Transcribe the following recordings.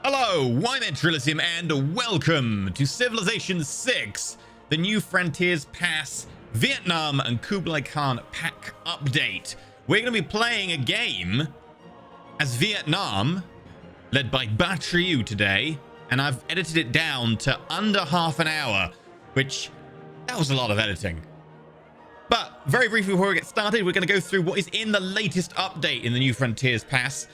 Hello, I'm EnterElysium and welcome to Civilization 6, the New Frontiers Pass Vietnam and Kublai Khan pack update. We're going to be playing a game as Vietnam, led by Trieu today, and I've edited it down to under half an hour, which, that was a lot of editing. But very briefly before we get started, we're going to go through what is in the latest update in the New Frontiers Pass.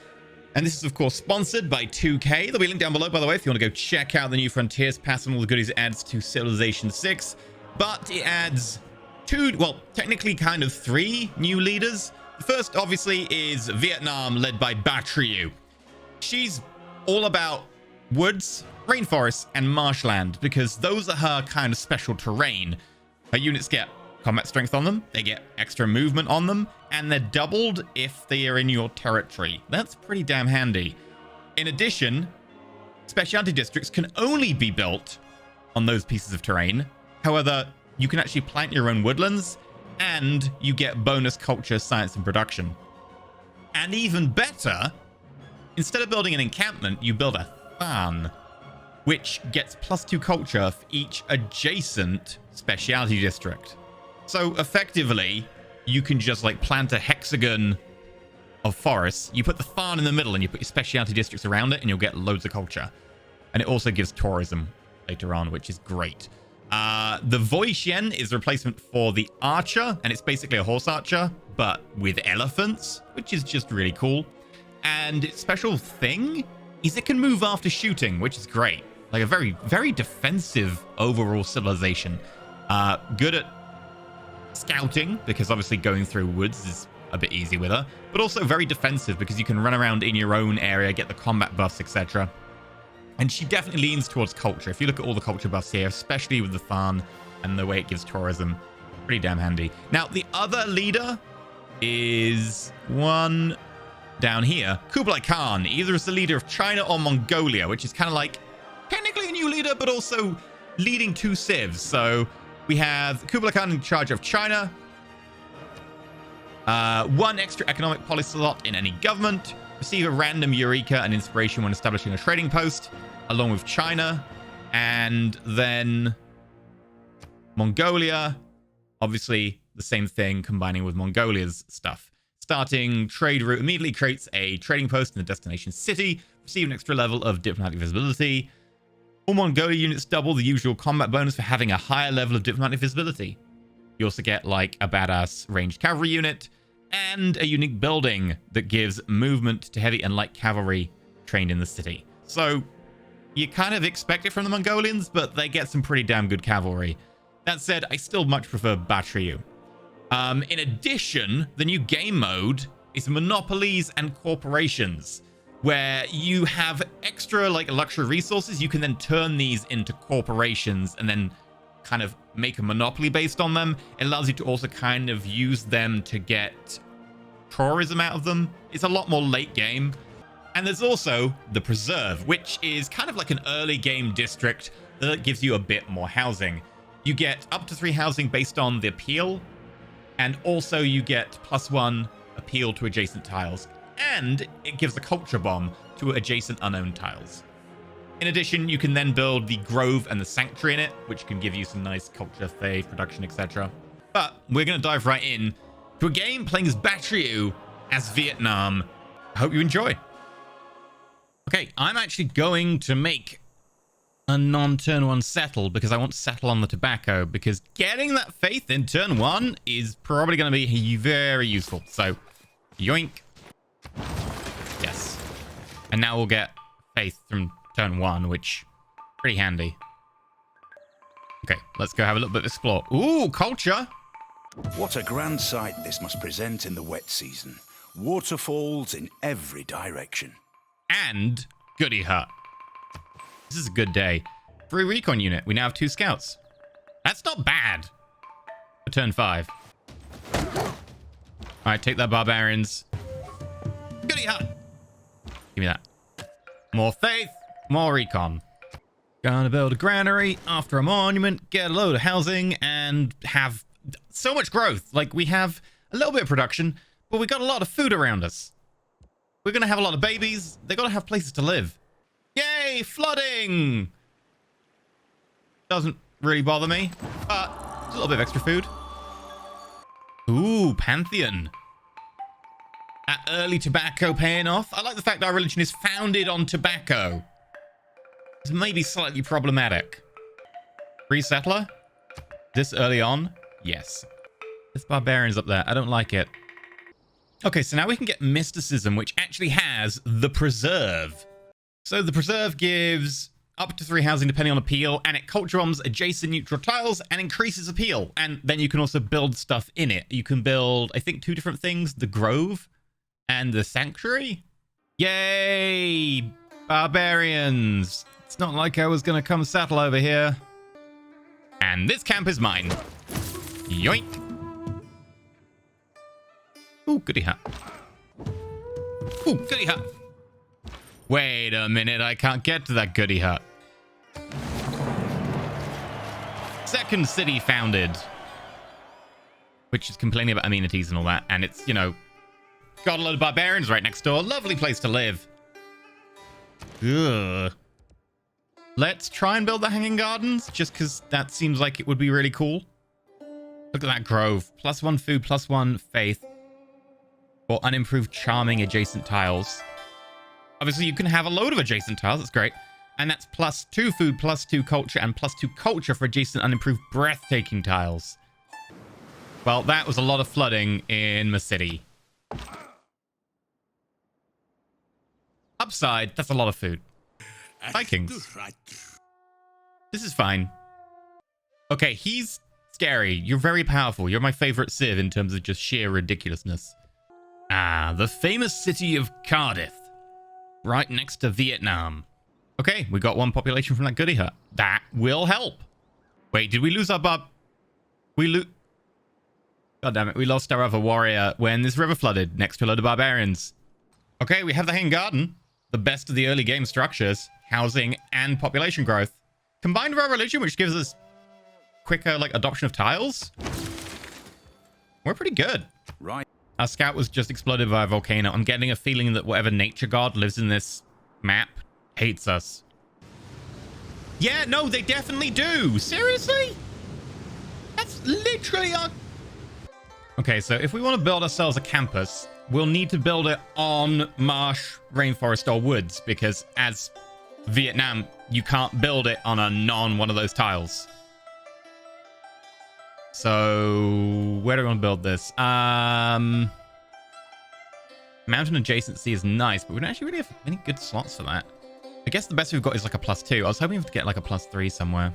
And this is, of course, sponsored by 2K. There'll be a link down below, by the way, if you want to go check out the New Frontiers Pass and all the goodies it adds to Civilization 6. But it adds technically kind of three new leaders. The first, obviously, is Vietnam, led by Trieu. She's all about woods, rainforests, and marshland, because those are her kind of special terrain. Her units get combat strength on them, they get extra movement on them, and they're doubled if they are in your territory. That's pretty damn handy. In addition, specialty districts can only be built on those pieces of terrain. However, you can actually plant your own woodlands, and you get bonus culture, science, and production. And even better, instead of building an encampment, you build a farm, which gets +2 culture for each adjacent specialty district. So effectively, you can just like plant a hexagon of forests. You put the farm in the middle and you put your specialty districts around it and you'll get loads of culture. And it also gives tourism later on, which is great. The Voishen is a replacement for the archer, and it's basically a horse archer, but with elephants, which is just really cool. And its special thing is it can move after shooting, which is great. Like a very, very defensive overall civilization. Good at scouting, because obviously going through woods is a bit easy with her, but also very defensive because you can run around in your own area, get the combat buffs, etc. And she definitely leans towards culture. If you look at all the culture buffs here, especially with the farm and the way it gives tourism, pretty damn handy. Now, the other leader is one down here, Kublai Khan, either as the leader of China or Mongolia, which is kind of like technically a new leader, but also leading two civs. So we have Kublai Khan in charge of China. One extra economic policy slot in any government. Receive a random eureka and inspiration when establishing a trading post, along with China. And then Mongolia, obviously the same thing, combining with Mongolia's stuff. Starting trade route immediately creates a trading post in the destination city. Receive an extra level of diplomatic visibility. All Mongolia units double the usual combat bonus for having a higher level of diplomatic visibility. You also get like a badass ranged cavalry unit and a unique building that gives movement to heavy and light cavalry trained in the city. So you kind of expect it from the Mongolians, but they get some pretty damn good cavalry. That said, I still much prefer Trieu. In addition, the new game mode is monopolies and corporations, where you have extra like luxury resources. You can then turn these into corporations and then kind of make a monopoly based on them. It allows you to also kind of use them to get tourism out of them. It's a lot more late game. And there's also the Preserve, which is kind of like an early game district that gives you a bit more housing. You get up to 3 housing based on the appeal, and also you get +1 appeal to adjacent tiles. And it gives a culture bomb to adjacent unknown tiles. In addition, you can then build the Grove and the Sanctuary in it, which can give you some nice culture, faith, production, etc. But we're going to dive right in to a game playing as Trieu as Vietnam. I hope you enjoy. Okay, I'm actually going to make a non-turn 1 settle because I want to settle on the tobacco, because getting that faith in turn 1 is probably going to be very useful. So, yoink. Yes. And now we'll get faith from turn 1, which pretty handy. Okay, let's go have a little bit of explore. Ooh, culture. What a grand sight this must present in the wet season. Waterfalls in every direction. And goody hut. This is a good day. Free recon unit. We now have 2 scouts. That's not bad for turn 5. All right, take that, barbarians. Goody hut. Give me that. More faith, more recon. Gonna build a granary after a monument, get a load of housing, and have so much growth. Like, we have a little bit of production, but we got a lot of food around us. We're gonna have a lot of babies. They gotta have places to live. Yay! Yay, flooding! Doesn't really bother me, but a little bit of extra food. Ooh, Pantheon. That early tobacco paying off. I like the fact our religion is founded on tobacco. It's maybe slightly problematic. Free settler? This early on? Yes. This barbarian's up there. I don't like it. Okay, so now we can get mysticism, which actually has the preserve. So the preserve gives up to 3 housing depending on appeal, and it culture bombs adjacent neutral tiles and increases appeal. And then you can also build stuff in it. You can build, I think, 2 different things, the Grove and the Sanctuary. Yay! Barbarians! It's not like I was gonna come settle over here. And this camp is mine. Yoink! Ooh, goody hut. Ooh, goody hut. Wait a minute, I can't get to that goody hut. Second city founded. Which is complaining about amenities and all that. And it's, you know, got a load of barbarians right next door. Lovely place to live. Ugh. Let's try and build the hanging gardens, just because that seems like it would be really cool. Look at that grove. +1 food, +1 faith. Or unimproved charming adjacent tiles. Obviously, you can have a load of adjacent tiles. That's great. And that's +2 food, +2 culture, and +2 culture for adjacent unimproved breathtaking tiles. Well, that was a lot of flooding in my city. Upside, that's a lot of food. Vikings. This is fine. Okay, he's scary. You're very powerful. You're my favorite Civ in terms of just sheer ridiculousness. Ah, the famous city of Cardiff. Right next to Vietnam. Okay, we got 1 population from that goody hut. That will help. Wait, did we lose our God damn it, we lost our other warrior when this river flooded next to a load of barbarians. Okay, we have the hanging garden. The best of the early game structures. Housing and population growth. Combined with our religion, which gives us quicker, like, adoption of tiles. We're pretty good. Right. Our scout was just exploded by a volcano. I'm getting a feeling that whatever nature god lives in this map hates us. Yeah, no, they definitely do. Seriously? That's literally our... Okay, so if we want to build ourselves a campus, we'll need to build it on marsh, rainforest, or woods, because as Vietnam, you can't build it on a non-one of those tiles. So, where do we want to build this? Mountain adjacency is nice, but we don't actually really have any good slots for that. I guess the best we've got is like a +2. I was hoping to get like a +3 somewhere.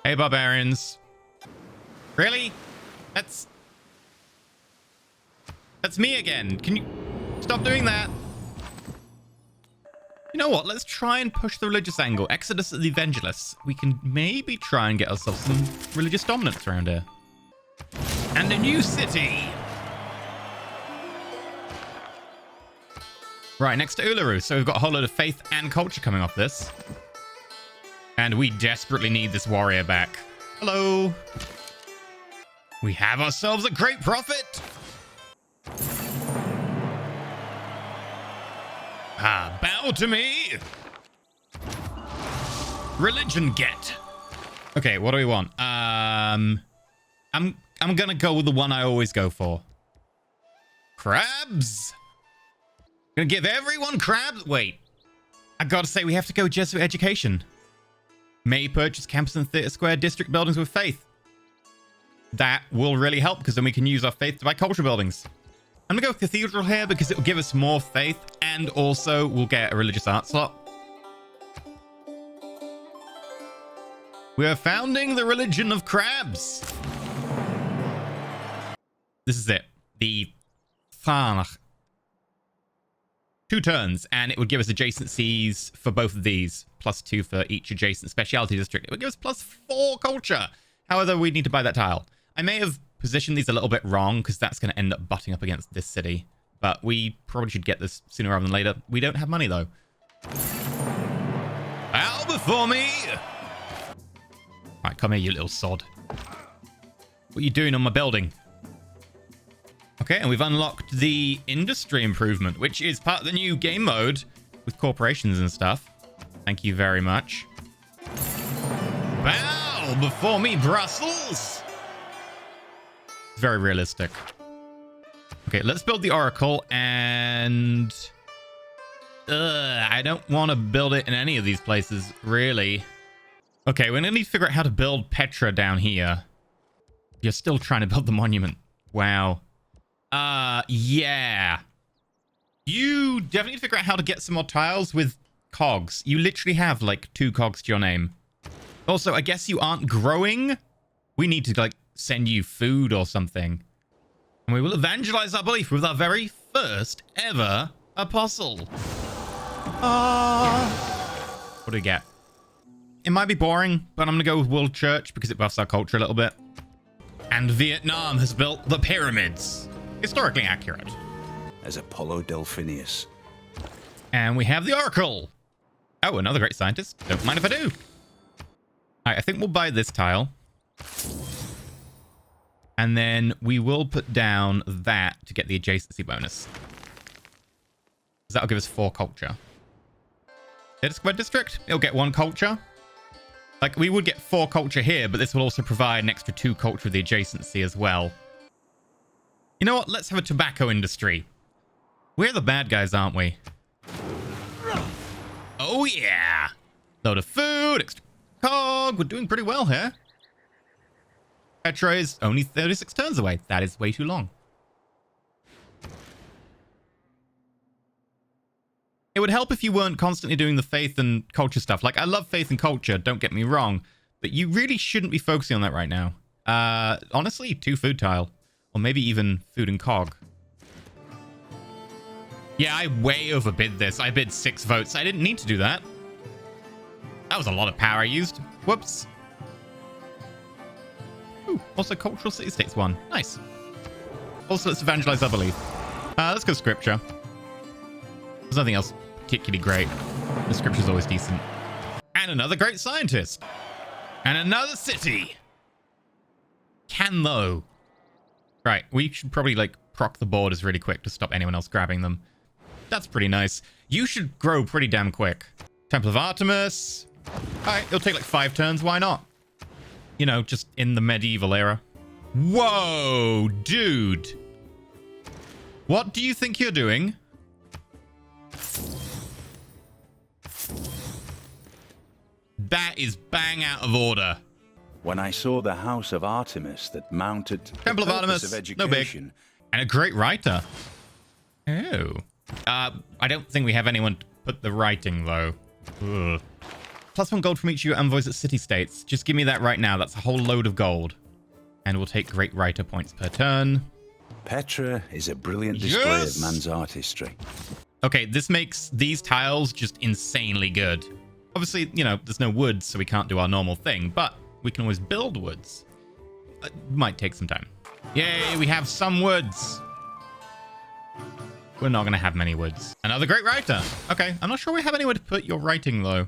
Hey, barbarians. Really? That's me again. Can you stop doing that? You know what? Let's try and push the religious angle. Exodus of the Evangelists. We can maybe try and get ourselves some religious dominance around here. And a new city. Right, next to Uluru. So we've got a whole load of faith and culture coming off this. And we desperately need this warrior back. Hello. We have ourselves a great prophet. Ah, bow to me. Religion get. Okay, what do we want? I'm gonna go with the one I always go for. Crabs. Gonna give everyone crabs. Wait, I gotta say we have to go Jesuit education. May purchase campus and theater square district buildings with faith. That will really help because then we can use our faith to buy cultural buildings. I'm gonna go with cathedral here because it will give us more faith and also we'll get a religious art slot. We are founding the religion of crabs. This is it. The Thanach. 2 turns, and it would give us adjacencies for both of these. +2 for each adjacent specialty district. It would give us +4 culture. However, we need to buy that tile. I may have positioned these a little bit wrong because that's going to end up butting up against this city. But we probably should get this sooner rather than later. We don't have money, though. Bow before me! Right, come here, you little sod. What are you doing on my building? Okay, and we've unlocked the industry improvement, which is part of the new game mode with corporations and stuff. Thank you very much. Bow before me, Brussels. It's very realistic. Okay, let's build the Oracle, and I don't want to build it in any of these places, really. Okay, we're gonna need to figure out how to build Petra down here. You're still trying to build the monument. Wow. Yeah. You definitely need to figure out how to get some more tiles with cogs. You literally have like 2 cogs to your name. Also, I guess you aren't growing. We need to like send you food or something. And we will evangelize our belief with our very first ever apostle. What do we get? It might be boring, but I'm going to go with World Church because it buffs our culture a little bit. And Vietnam has built the pyramids. Historically accurate. As Apollo Delphinius. And we have the Oracle. Oh, another great scientist. Don't mind if I do. All right, I think we'll buy this tile. And then we will put down that to get the adjacency bonus. That'll give us 4 culture. Data Square District, it'll get 1 culture. Like, we would get 4 culture here, but this will also provide an extra 2 culture of the adjacency as well. You know what? Let's have a tobacco industry. We're the bad guys, aren't we? Oh, yeah. Load of food, extra cog. We're doing pretty well here. Petra is only 36 turns away. That is way too long. It would help if you weren't constantly doing the faith and culture stuff. Like, I love faith and culture, don't get me wrong. But you really shouldn't be focusing on that right now. Honestly, 2 food tile. Or maybe even food and cog. Yeah, I way overbid this. I bid 6 votes. I didn't need to do that. That was a lot of power I used. Whoops. Ooh, also cultural city-states 1. Nice. Also, let's evangelize our belief. Let's go scripture. There's nothing else particularly great. The scripture's always decent. And another great scientist. And another city. Can though. Right, we should probably like proc the borders really quick to stop anyone else grabbing them. That's pretty nice. You should grow pretty damn quick. Temple of Artemis. Alright, it'll take like 5 turns. Why not? You know, just in the medieval era. Whoa, dude. What do you think you're doing? That is bang out of order. When I saw the house of Artemis that mounted Temple of Artemis, no big. And a great writer. Oh. I don't think we have anyone to put the writing, though. Ugh. +1 gold from each of your envoys at city-states. Just give me that right now. That's a whole load of gold. And we'll take great writer points per turn. Petra is a brilliant display of man's artistry. Okay, this makes these tiles just insanely good. Obviously, you know, there's no woods, so we can't do our normal thing, but we can always build woods. It might take some time. Yay, we have some woods. We're not going to have many woods. Another great writer. Okay, I'm not sure we have anywhere to put your writing, though.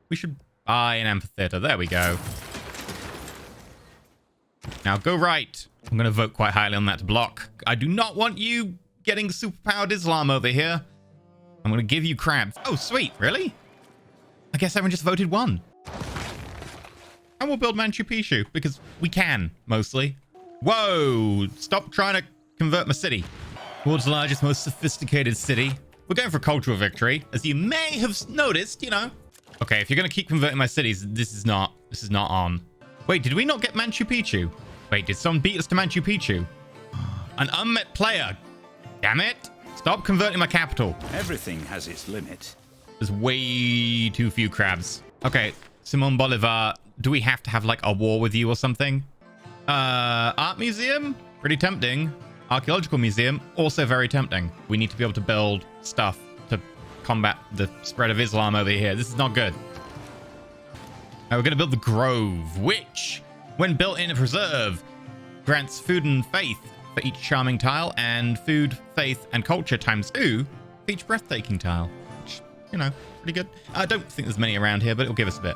We should buy an amphitheater. There we go. Now, go right. I'm going to vote quite highly on that block. I do not want you getting superpowered Islam over here. I'm going to give you crabs. Oh, sweet. Really? I guess everyone just voted 1. And we'll build Machu Picchu, because we can, mostly. Whoa! Stop trying to convert my city. World's largest, most sophisticated city. We're going for cultural victory, as you may have noticed, you know. Okay, if you're going to keep converting my cities, this is not on. Wait, did we not get Machu Picchu? Wait, did someone beat us to Machu Picchu? An unmet player. Damn it. Stop converting my capital. Everything has its limit. There's way too few crabs. Okay, Simon Bolivar, do we have to have like a war with you or something? Art museum? Pretty tempting. Archaeological museum? Also very tempting. We need to be able to build stuff to combat the spread of Islam over here. This is not good. We're going to build the Grove, which, when built in a preserve, grants food and faith for each charming tile, and food, faith, and culture ×2 for each breathtaking tile. Which, you know, pretty good. I don't think there's many around here, but it'll give us a bit.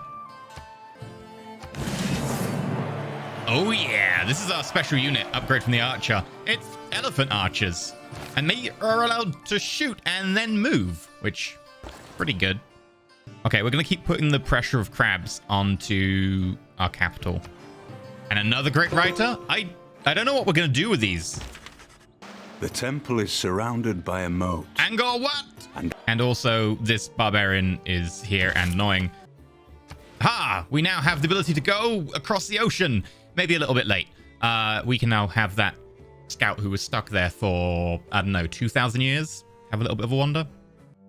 Oh yeah, this is our special unit upgrade from the Archer. It's elephant archers. And they are allowed to shoot and then move, which, pretty good. Okay, we're going to keep putting the pressure of crabs onto our capital. And another great writer? I don't know what we're going to do with these. The temple is surrounded by a moat. Angor what? And also, this barbarian is here and annoying. Ha! We now have the ability to go across the ocean. Maybe a little bit late. We can now have that scout who was stuck there for, I don't know, 2,000 years. Have a little bit of a wander.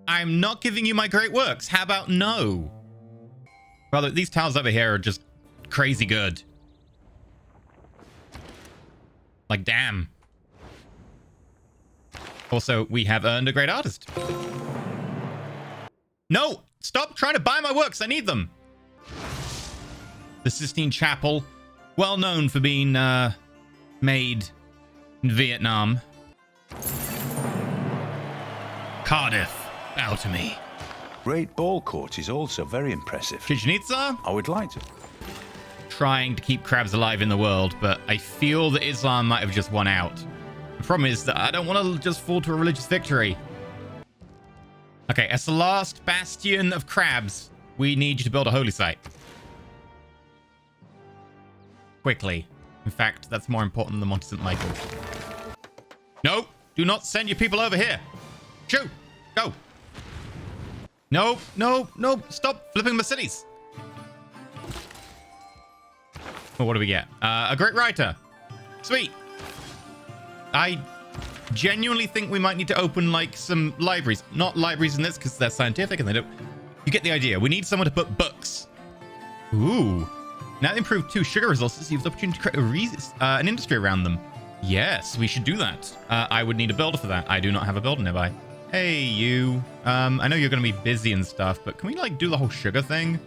I'm not giving you my great works. How about no? Brother, these towers over here are just crazy good. Like, damn. Also, we have earned a great artist. No! Stop trying to buy my works. I need them. The Sistine Chapel, well known for being made in Vietnam. Cardiff. Bow to me. Great Ball Court is also very impressive. Chichen Itza? I would like to. Trying to keep crabs alive in the world, but I feel that Islam might have just won out. The problem is that I don't want to just fall to a religious victory. Okay, as the last bastion of crabs, we need you to build a holy site. Quickly. In fact, that's more important than Monte St. Michael. No, do not send your people over here. Shoot, go. No, no, no, stop flipping my cities. Well, what do we get? A great writer. Sweet. I genuinely think we might need to open, like, some libraries. Not libraries in this, because they're scientific and they don't... You get the idea. We need someone to put books. Ooh. Now they improve 2 sugar resources. You have the opportunity to create an industry around them. Yes, we should do that. I would need a builder for that. I do not have a builder nearby. Hey, you. I know you're going to be busy and stuff, but can we, like, do the whole sugar thing?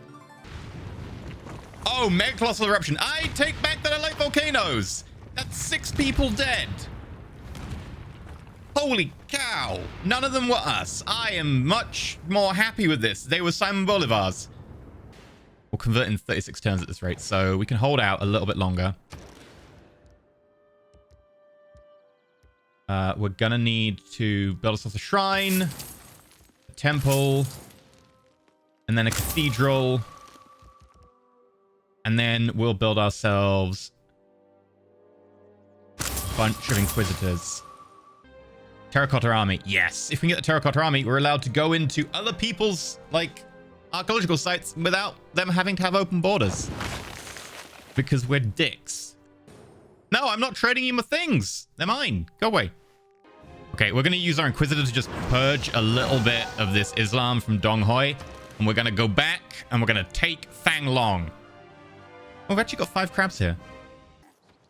Oh, mega colossal eruption. I take back that I like volcanoes. That's 6 people dead. Holy cow. None of them were us. I am much more happy with this. They were Simon Bolivar's. We'll convert in 36 turns at this rate, so we can hold out a little bit longer. We're gonna need to build ourselves a shrine, a temple, and then a cathedral. And then we'll build ourselves a bunch of inquisitors. Terracotta army. Yes, if we can get the terracotta army, we're allowed to go into other people's, like, archaeological sites without them having to have open borders. Because we're dicks. No, I'm not trading you my things. They're mine. Go away. Okay, we're going to use our Inquisitor to just purge a little bit of this Islam from Dong Hoi. And we're going to go back and we're going to take Thang Long. Oh, we've actually got 5 crabs here.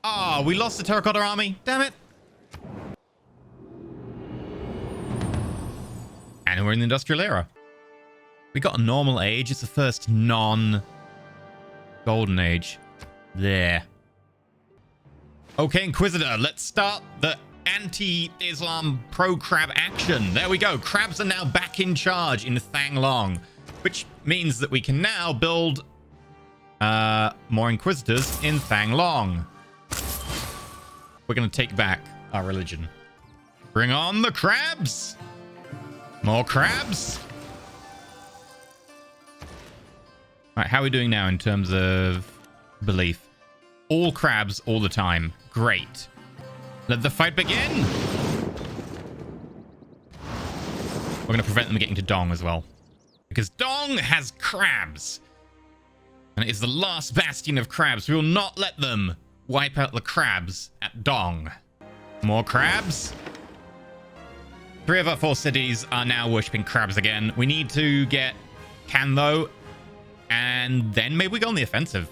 Ah, we lost the terracotta army. Damn it. And we're in the industrial era. We got a normal age. It's the first non-golden age. There. Okay, Inquisitor, let's start the anti-Islam pro-crab action. There we go. Crabs are now back in charge in Thang Long, which means that we can now build more Inquisitors in Thang Long. We're going to take back our religion. Bring on the crabs! More crabs! All right, how are we doing now in terms of belief? All crabs all the time. Great. Let the fight begin. We're going to prevent them getting to Dong as well. Because Dong has crabs. And it is the last bastion of crabs. We will not let them wipe out the crabs at Dong. More crabs. 3 of our 4 cities are now worshipping crabs again. We need to get Can, though. And then maybe we go on the offensive.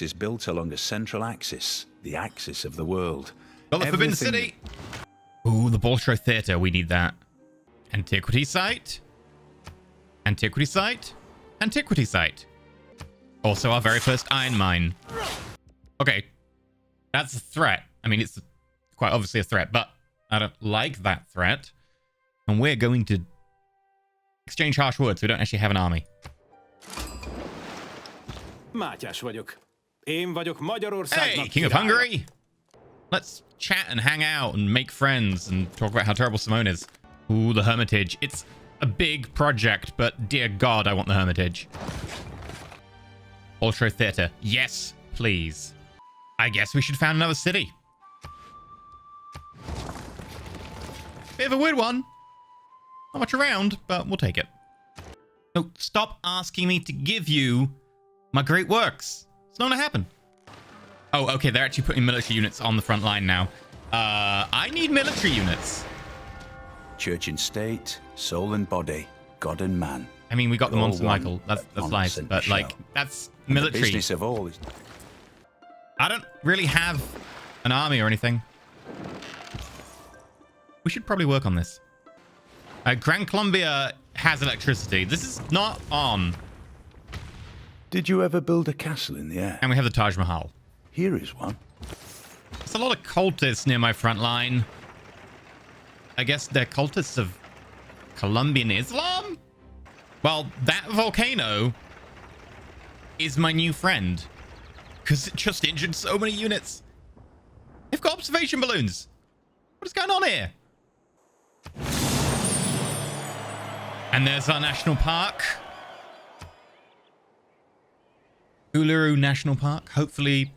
Is built along a central axis, the axis of the world. Got the Forbidden City. Ooh, the Bolshoi Theater. We need that. Antiquity site. Antiquity site. Antiquity site. Also our very first iron mine. Okay. That's a threat. I mean, it's quite obviously a threat, but I don't like that threat. And we're going to exchange harsh words. We don't actually have an army. Mátyás vagyok. Én vagyok Magyarországnak. Hey, King of Hungary! Let's chat and hang out and make friends and talk about how terrible Simone is. Ooh, the Hermitage. It's a big project, but dear God, I want the Hermitage. Ultra Theatre. Yes, please. I guess we should found another city. Bit of a weird one. Not much around, but we'll take it. No, stop asking me to give you my great works. It's not gonna happen. Oh, okay, they're actually putting military units on the front line now. I need military units. Church and state, soul and body, God and man. I mean, we got the All Monster one Michael. That's once nice, and but like, shall. that's And the military. business of all is... I don't really have an army or anything. We should probably work on this. Gran Colombia has electricity. This is not on. Did you ever build a castle in the air? And we have the Taj Mahal. Here is one. There's a lot of cultists near my front line. I guess they're cultists of Colombian Islam? Well, that volcano is my new friend. Because it just injured so many units. They've got observation balloons. What is going on here? And there's our national park. Uluru National Park. Hopefully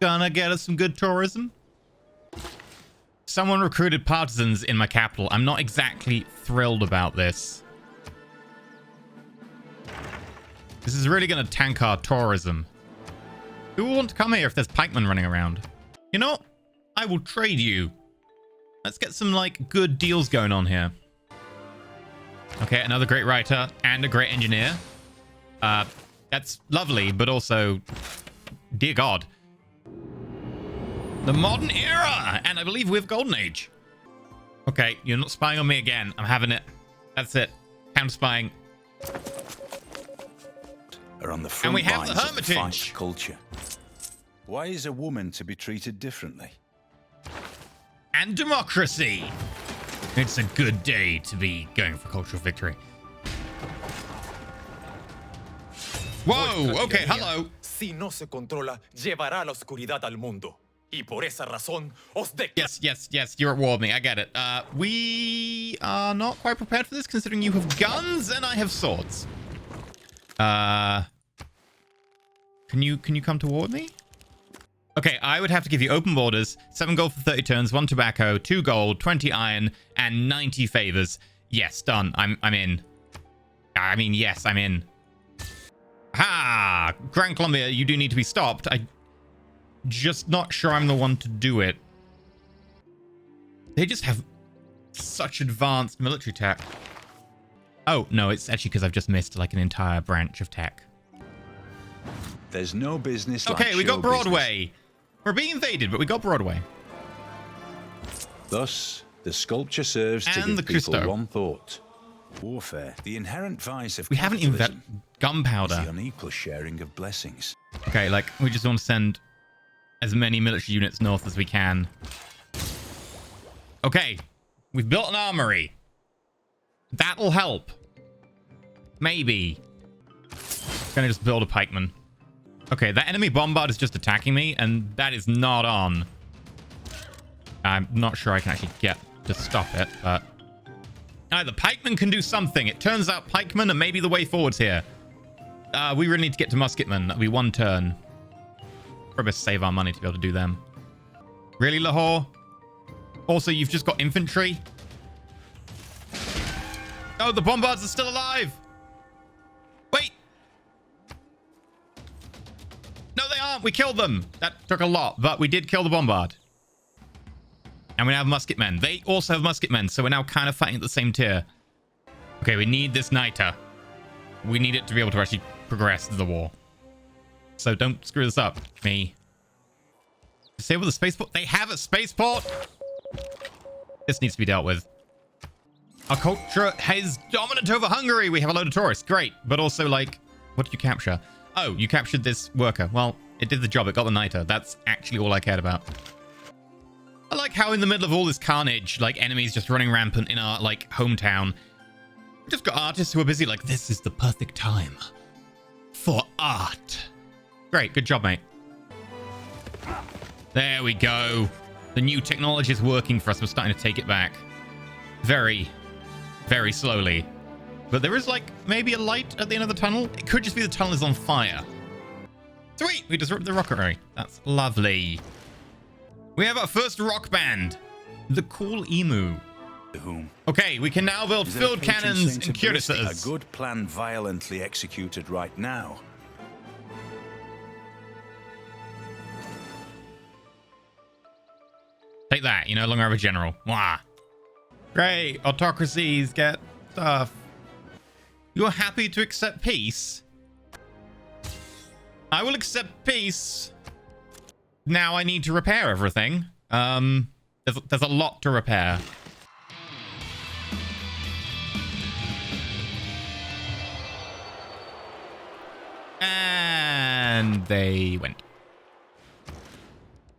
gonna get us some good tourism. Someone recruited partisans in my capital. I'm not exactly thrilled about this. This is really gonna tank our tourism. Who will want to come here if there's pikemen running around? You know what? I will trade you. Let's get some, like, good deals going on here. Okay, another great writer and a great engineer. That's lovely, but also, dear God. The modern era! And I believe we have Golden Age. Okay, you're not spying on me again. I'm having it. That's it. Counter spying. Are on the front we have lines the of the fight Hermitage. for culture. Why is a woman to be treated differently? And democracy. It's a good day to be going for cultural victory. Whoa, okay, hello. Si no se controla, llevará la oscuridad al mundo. Y por esa razón, os Yes, you're at war with me. I get it. We are not quite prepared for this, considering you have guns and I have swords. Can you come to war with me? Okay, I would have to give you open borders, 7 gold for 30 turns, 1 tobacco, 2 gold, 20 iron, and 90 favors. Yes, done. I'm in. I mean, yes, I'm in. Ha! Gran Colombia, you do need to be stopped. I'm just not sure I'm the one to do it. They just have such advanced military tech. Oh, no, it's actually because I've just missed like an entire branch of tech. There's no business like Okay, we got show Broadway. business. We're being invaded, but we got Broadway. Thus, the sculpture serves to And give the people Christo. one thought. Warfare. The inherent vice of We haven't even got capitalism is gunpowder. the unequal sharing of blessings. Okay, like, we just want to send as many military units north as we can. Okay, we've built an armory. That'll help. Maybe. Gonna just build a pikeman. Okay, that enemy bombard is just attacking me, and that is not on. I'm not sure I can actually get to stop it, but... the pikemen can do something. It turns out pikemen are maybe the way forwards here. We really need to get to musketmen. That'll be 1 turn. Probably best save our money to be able to do them. Really, Lahore? Also, you've just got infantry? Oh, the bombards are still alive! Wait! No, they aren't! We killed them! That took a lot, but we did kill the bombard. And we now have musketmen. They also have musketmen, so we're now kind of fighting at the same tier. Okay, we need this niter. We need it to be able to actually progress the war. So don't screw this up, me. Disable the spaceport? They have a spaceport? This needs to be dealt with. Our culture is dominant over Hungary. We have a load of tourists. Great. But also, like, what did you capture? Oh, you captured this worker. Well, it did the job. It got the niter. That's actually all I cared about. I like how in the middle of all this carnage, like, enemies just running rampant in our, like, hometown. We've just got artists who are busy like, this is the perfect time for art. Great. Good job, mate. There we go. The new technology is working for us. We're starting to take it back. Very, very slowly. But there is, like, maybe a light at the end of the tunnel. It could just be the tunnel is on fire. Sweet! We disrupted the rocket ray. That's lovely. We have our first rock band. The Cool Emu. Whom? Okay, we can now build Is there a field patron cannons saint and of ballistic? cuirasses. A good plan violently executed right now. Take that. You no longer have a general. Wah. Great. Autocracies get stuff. You're happy to accept peace? I will accept peace. Now I need to repair everything. There's a lot to repair. And they went.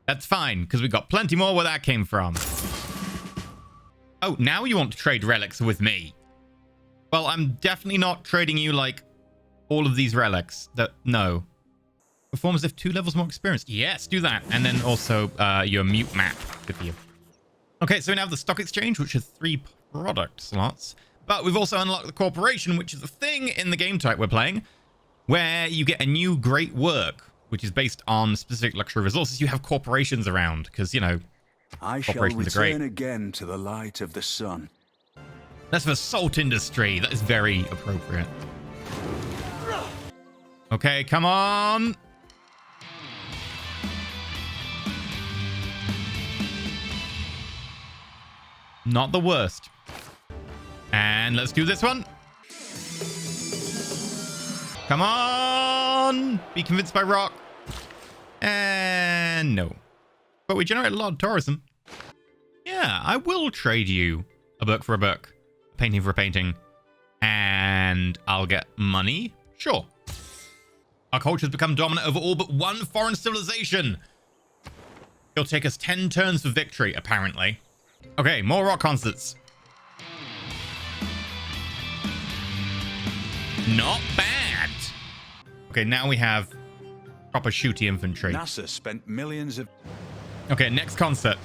That's fine, because we got plenty more where that came from. Oh, now you want to trade relics with me. Well, I'm definitely not trading you, like, all of these relics. No. Perform as if 2 levels more experienced. Yes, do that. And then also your mute map. Good for you. Okay, so we now have the stock exchange, which has 3 product slots. But we've also unlocked the corporation, which is a thing in the game type we're playing, where you get a new great work, which is based on specific luxury resources. You have corporations around, because, you know, I shall corporations are great. return again to the light of the sun. That's for salt industry. That is very appropriate. Okay, come on. Not the worst. And let's do this one. Come on. Be convinced by rock. And no. But we generate a lot of tourism. Yeah, I will trade you a book for a book. A painting for a painting. And I'll get money. Sure. Our culture has become dominant over all but one foreign civilization. It'll take us 10 turns for victory, apparently. Okay, more rock concerts. Not bad. Okay, now we have proper shooty infantry. NASA spent millions of... Okay, next concert.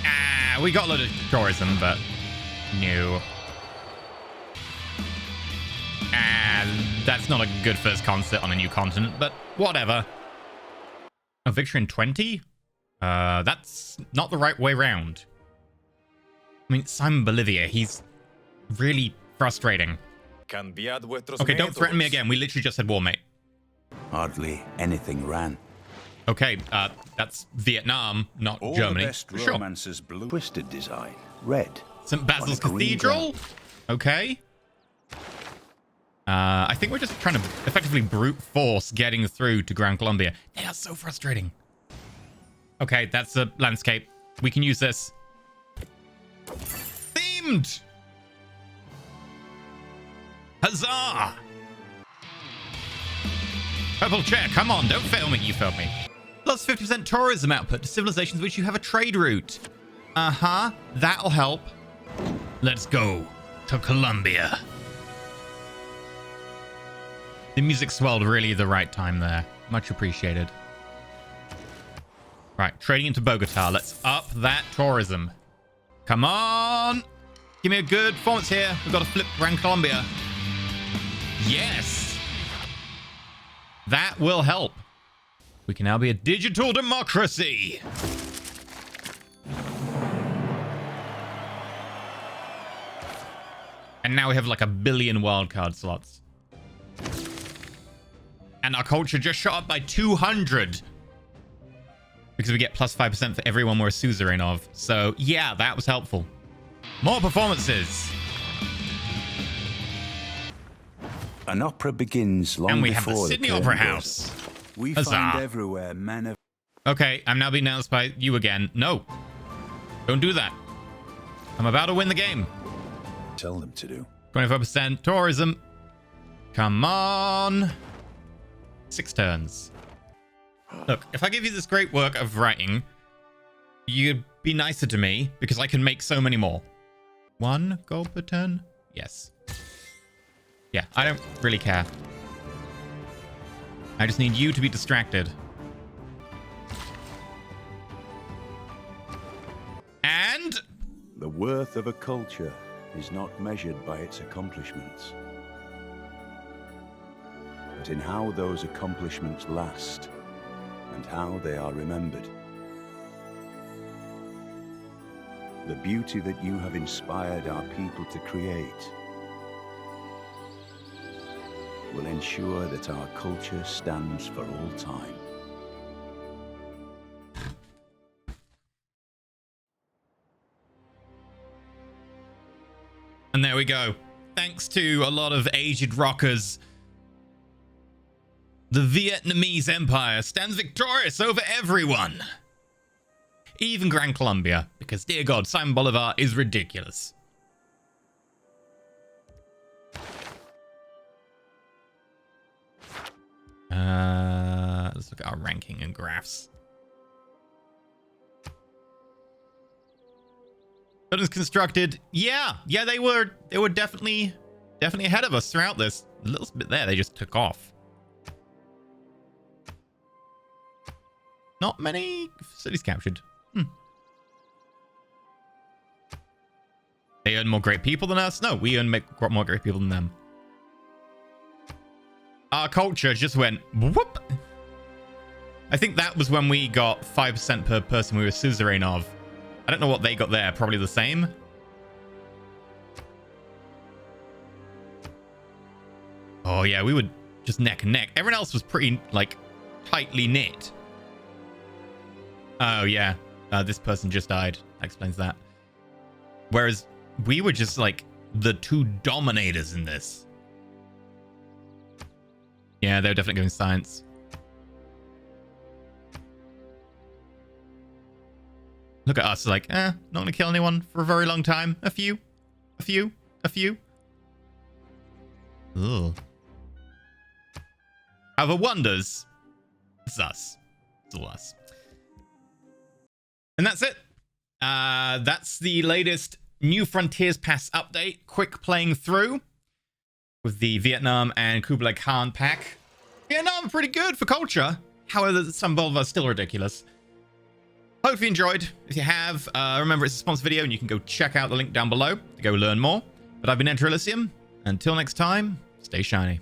Ah, we got a lot of tourism, but no. And that's not a good first concert on a new continent, but whatever. A victory in 20? That's not the right way round. I mean, Simon Bolivia, he's really frustrating. Okay, don't threaten me again. We literally just said war, mate. Hardly anything ran. Okay, that's Vietnam, not All Germany. the best Sure. romances blue. Twisted design. Red. St. Basil's on a green Cathedral? Okay. I think we're just trying to effectively brute force getting through to Grand Colombia. They are so frustrating. Okay, that's a landscape. We can use this. Themed! Huzzah! Purple chair, come on, don't fail me. You failed me. Plus 50% tourism output to civilizations which you have a trade route. Uh-huh, that'll help. Let's go to Colombia. The music swelled really the right time there. Much appreciated. Right, trading into Bogota. Let's up that tourism. Come on. Give me a good performance here. We've got to flip Gran Colombia. Yes. That will help. We can now be a digital democracy. And now we have like 1 billion wildcard slots. And our culture just shot up by 200. Because we get plus 5% for everyone we're a suzerain of. So, yeah, that was helpful. More performances. An opera begins long And we have before the Sydney curtain Opera goes House. up. We Huzzah. find everywhere men of... Okay, I'm now being announced by you again. No. Don't do that. I'm about to win the game. Tell them to do. 25% tourism. Come on. 6 turns. Look, if I give you this great work of writing, you'd be nicer to me because I can make so many more. 1 gold per turn? Yes. Yeah, I don't really care. I just need you to be distracted. And The worth of a culture is not measured by its accomplishments, but in how those accomplishments last and how they are remembered. The beauty that you have inspired our people to create will ensure that our culture stands for all time. And there we go. Thanks to a lot of aged rockers, the Vietnamese Empire stands victorious over everyone. Even Gran Colombia, because dear God, Simon Bolivar is ridiculous. Let's look at our ranking and graphs. Buildings constructed. Yeah, they were definitely ahead of us throughout this. A little bit there, they just took off. Not many cities captured. They earn more great people than us? No, we earn more great people than them. Our culture just went whoop. I think that was when we got 5% per person we were suzerain of. I don't know what they got there. Probably the same. Oh, yeah, we were just neck and neck. Everyone else was pretty, like, tightly knit. Oh, yeah. This person just died. That explains that. Whereas we were just, like, the two dominators in this. Yeah, they were definitely going science. Look at us, like, not gonna kill anyone for a very long time. A few. Ugh. However, wonders. It's us. It's all us. And that's it. That's the latest New Frontiers Pass update. Quick playing through with the Vietnam and Kublai Khan pack. Vietnam pretty good for culture. However, some Bolivar still ridiculous. Hope you enjoyed. If you have, remember it's a sponsored video and you can go check out the link down below to go learn more. But I've been EnterElysium. Until next time, stay shiny.